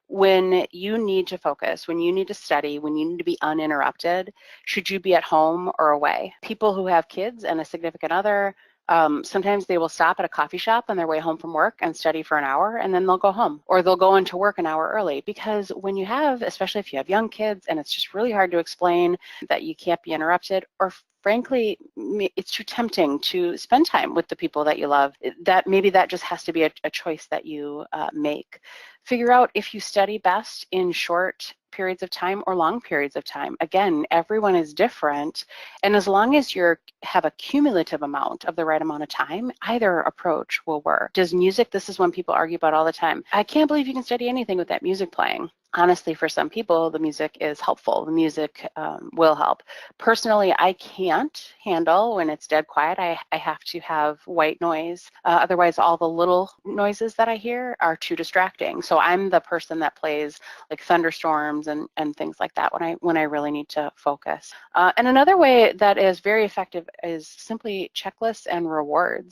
When you need to focus, when you need to study, when you need to be uninterrupted, should you be at home or away? People who have kids and a significant other Sometimes they will stop at a coffee shop on their way home from work and study for an hour, and then they'll go home, or they'll go into work an hour early. Because when you have, especially if you have young kids, and it's just really hard to explain that you can't be interrupted, or frankly, it's too tempting to spend time with the people that you love, that maybe that just has to be a choice that you make. Figure out if you study best in short periods of time or long periods of time. Again, everyone is different, and as long as you have a cumulative amount of the right amount of time, either approach will work. Does music, this is one people argue about all the time. I can't believe you can study anything with that music playing. Honestly, for some people, the music is helpful. The music will help. Personally, I can't handle when it's dead quiet. I have to have white noise. Otherwise, all the little noises that I hear are too distracting. So I'm the person that plays like thunderstorms and things like that when I really need to focus. And another way that is very effective is simply checklists and rewards.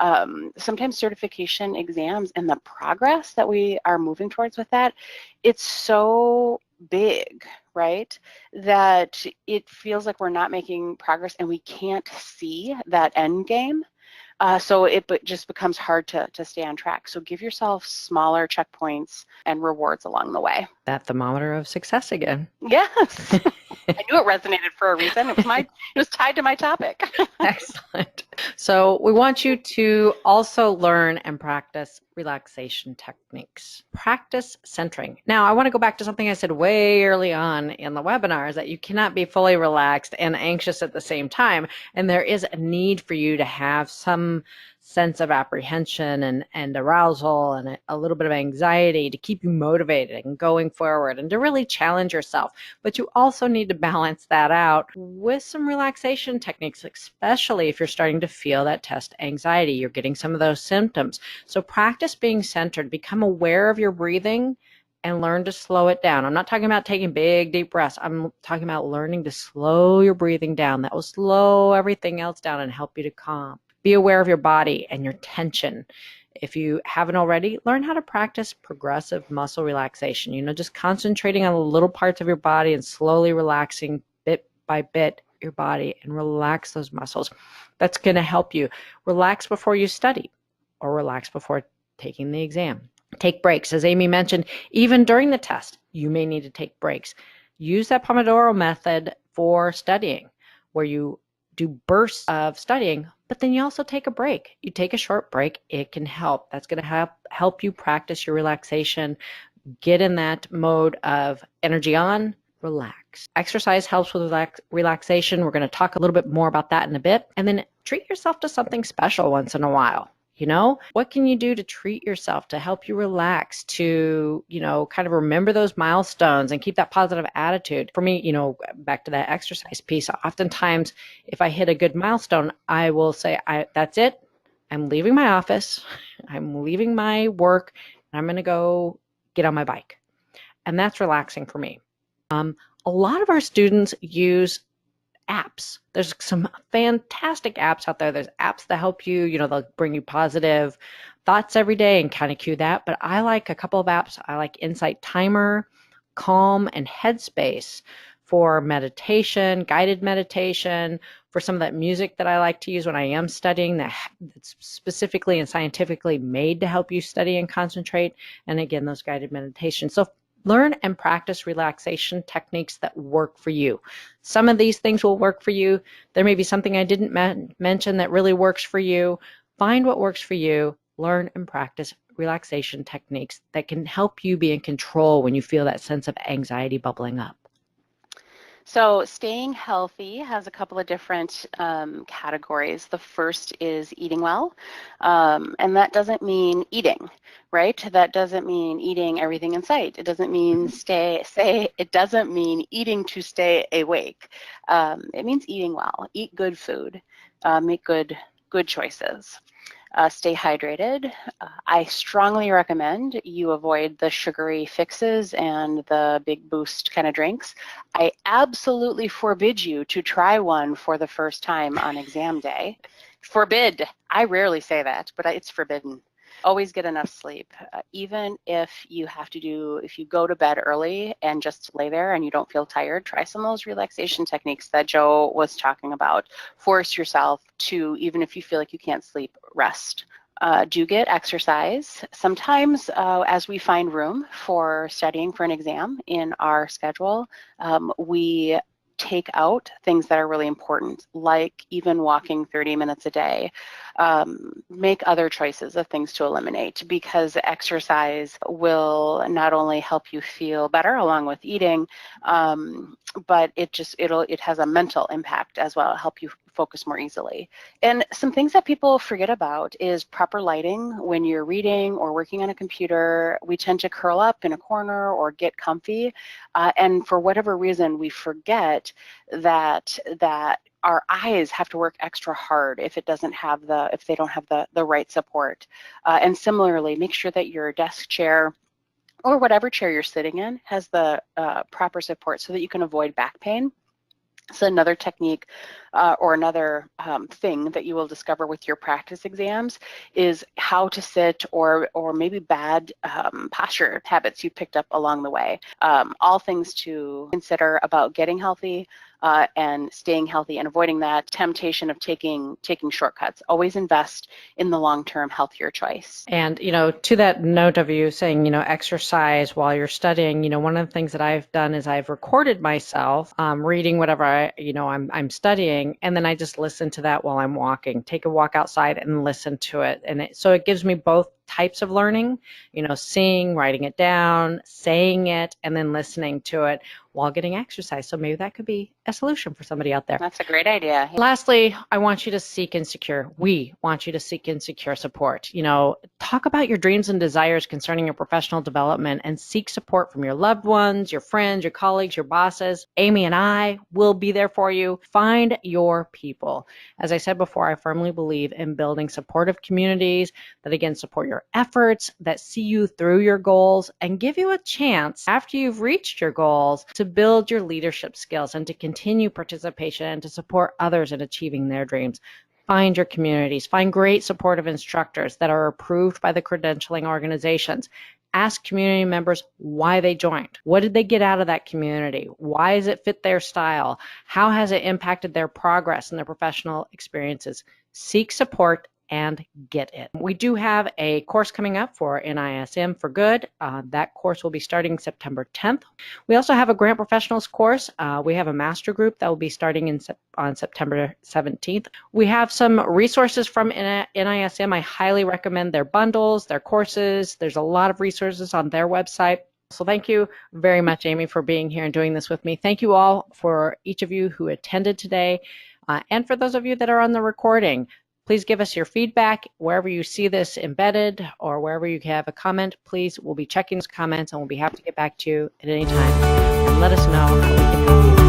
Sometimes certification exams and the progress that we are moving towards with that, it's so big, right, that it feels like we're not making progress and we can't see that end game. So it just becomes hard to stay on track. So give yourself smaller checkpoints and rewards along the way. That thermometer of success again. Yes. I knew it resonated for a reason. It was tied to my topic. Excellent. So we want you to also learn and practice relaxation techniques. Practice centering. Now, I want to go back to something I said way early on in the webinar, is that you cannot be fully relaxed and anxious at the same time. And there is a need for you to have some sense of apprehension and arousal and a little bit of anxiety to keep you motivated and going forward and to really challenge yourself. But you also need to balance that out with some relaxation techniques, especially if you're starting to feel that test anxiety. You're getting some of those symptoms. So practice being centered, become aware of your breathing and learn to slow it down. I'm not talking about taking big, deep breaths. I'm talking about learning to slow your breathing down. That will slow everything else down and help you to calm. Be aware of your body and your tension. If you haven't already, learn how to practice progressive muscle relaxation. Just concentrating on the little parts of your body and slowly relaxing bit by bit your body and relax those muscles. That's going to help you. Relax before you study or relax before taking the exam. Take breaks. As Amy mentioned, even during the test, you may need to take breaks. Use that Pomodoro method for studying, where you do bursts of studying, but then you also take a break. You take a short break. It can help. That's going to help you practice your relaxation. Get in that mode of energy on, relax. Exercise helps with relaxation. We're going to talk a little bit more about that in a bit. And then treat yourself to something special once in a while. What can you do to treat yourself, to help you relax, to, kind of remember those milestones and keep that positive attitude? For me, back to that exercise piece, oftentimes if I hit a good milestone, I will say, that's it. I'm leaving my office. I'm leaving my work. And I'm going to go get on my bike. And that's relaxing for me. A lot of our students use apps. There's some fantastic apps out there. There's apps that help you, they'll bring you positive thoughts every day and kind of cue that. But I like a couple of apps. I like Insight Timer, Calm, and Headspace for meditation, guided meditation, for some of that music that I like to use when I am studying that's specifically and scientifically made to help you study and concentrate. And again, those guided meditations. So learn and practice relaxation techniques that work for you. Some of these things will work for you. There may be something I didn't mention that really works for you. Find what works for you. Learn and practice relaxation techniques that can help you be in control when you feel that sense of anxiety bubbling up. So staying healthy has a couple of different categories. The first is eating well, and that doesn't mean eating, right? That doesn't mean eating everything in sight. It doesn't mean it doesn't mean eating to stay awake. It means eating well. Eat good food. Make good choices. Stay hydrated. I strongly recommend you avoid the sugary fixes and the big boost kind of drinks. I absolutely forbid you to try one for the first time on exam day. Forbid. I rarely say that, but it's forbidden. Always get enough sleep. Even if you go to bed early and just lay there and you don't feel tired, try some of those relaxation techniques that Joe was talking about. Force yourself to, even if you feel like you can't sleep, rest. Do get exercise. Sometimes as we find room for studying for an exam in our schedule, we take out things that are really important, like even walking 30 minutes a day. Make other choices of things to eliminate, because exercise will not only help you feel better along with eating, but it has a mental impact as well. It'll help you focus more easily. And some things that people forget about is proper lighting. When you're reading or working on a computer, we tend to curl up in a corner or get comfy, and for whatever reason we forget that our eyes have to work extra hard if they don't have the right support. And similarly, make sure that your desk chair or whatever chair you're sitting in has the proper support so that you can avoid back pain. So another technique or another thing that you will discover with your practice exams is how to sit, or maybe bad posture habits you picked up along the way. All things to consider about getting healthy and staying healthy and avoiding that temptation of taking shortcuts. Always invest in the long-term healthier choice. And, to that note of you saying, exercise while you're studying, one of the things that I've done is I've recorded myself reading whatever I'm studying, and then I just listen to that while I'm walking. Take a walk outside and listen to it. And so it gives me both types of learning, seeing, writing it down, saying it, and then listening to it while getting exercise. So maybe that could be a solution for somebody out there. That's a great idea. Lastly, I want you to seek and secure. We want you to seek and secure support. Talk about your dreams and desires concerning your professional development and seek support from your loved ones, your friends, your colleagues, your bosses. Amy and I will be there for you. Find your people. As I said before, I firmly believe in building supportive communities that, again, support your efforts, that see you through your goals and give you a chance after you've reached your goals to build your leadership skills and to continue participation and to support others in achieving their dreams. Find your communities. Find great supportive instructors that are approved by the credentialing organizations. Ask community members why they joined. What did they get out of that community? Why does it fit their style? How has it impacted their progress and their professional experiences? Seek support and get it. We do have a course coming up for NISM for Good. That course will be starting September 10th. We also have a Grant Professionals course. We have a master group that will be starting on September 17th. We have some resources from NISM. I highly recommend their bundles, their courses. There's a lot of resources on their website. So thank you very much, Amy, for being here and doing this with me. Thank you all for each of you who attended today. And for those of you that are on the recording, please give us your feedback wherever you see this embedded or wherever you have a comment. Please, we'll be checking those comments and we'll be happy to get back to you at any time and let us know how we can help you.